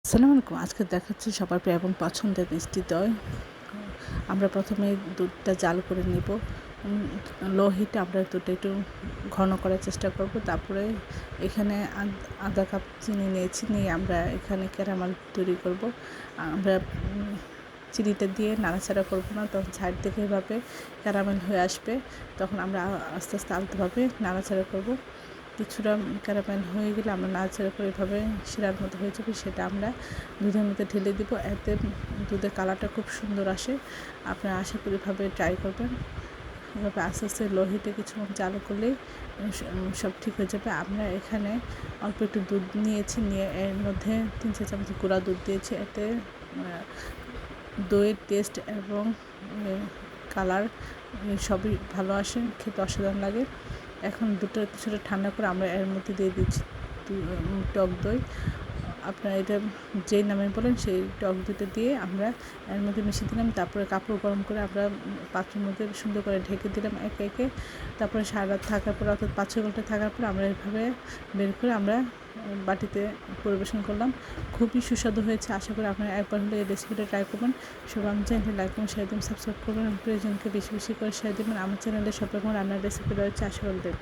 আসসালামু আলাইকুম। আজকে দেখাচ্ছি সবার প্রিয় এবং পছন্দের মিষ্টি দই। আমরা প্রথমে দুধটা জাল করে নিব। লো হিটে আমরা দুধটা একটু ঘন করার চেষ্টা করব। তারপরে এখানে আধা কাপ চিনি নিয়েছি, নিয়ে আমরা এখানে ক্যারামেল তৈরি করব। আমরা চিনিটা দিয়ে নাড়াচাড়া করব না, তখন সাইড থেকে এভাবে ক্যারামেল হয়ে আসবে। তখন আমরা আস্তে আস্তে আলতোভাবে নাড়াচাড়া করব। কিছুটা ক্যারামেল হয়ে গেলে আমরা নাড়াচাড়া করে এভাবে শিরার মতো হয়ে যাবে, সেটা আমরা দুধের মধ্যে ঢেলে দিব। এতে দুধের কালারটা খুব সুন্দর আসে। আপনারা আশা করি এভাবে ট্রাই করবেন। এভাবে আস্তে আস্তে লো হিটে কিছুক্ষণ চালু করলেই সব ঠিক হয়ে যাবে। আমরা এখানে অল্প একটু দুধ নিয়েছি, নিয়ে এর মধ্যে 3-4 চামচ গুঁড়া দুধ দিয়েছি। এতে দইয়ের টেস্ট এবং কালার সবই ভালো আসে, খেতে অসাধারণ লাগে। এখন দুধটা কিছুটা ঠান্ডা করে আমরা এর মধ্যে দিয়ে দিচ্ছি টক দই। আপনারা এটা যেই নামে বলেন সেই টক দইটা দিয়ে আমরা এর মধ্যে মিশিয়ে দিলাম। তারপরে কাপড় গরম করে আমরা পাত্রের মধ্যে সুন্দর করে ঢেকে দিলাম একে একে। তারপরে সারা রাত থাকার পর, অর্থাৎ 5-6 ঘন্টা থাকার পর আমরা এভাবে বের করে আমরা বাটিতে পরিবেশন করলাম। খুবই সুস্বাদু হয়েছে। আশা করি আপনারা একবার হলে এই রেসিপিটা ট্রাই করবেন। সবাই আমার চ্যানেলটি লাইক করুন, শেয়ার দিন, সাবস্ক্রাইব করবেন, প্রিয়জনকে বেশি বেশি করে শেয়ার দেবেন। আমার চ্যানেলে সব রকম রান্নার রেসিপি রয়েছে, আশা করি দেখবেন।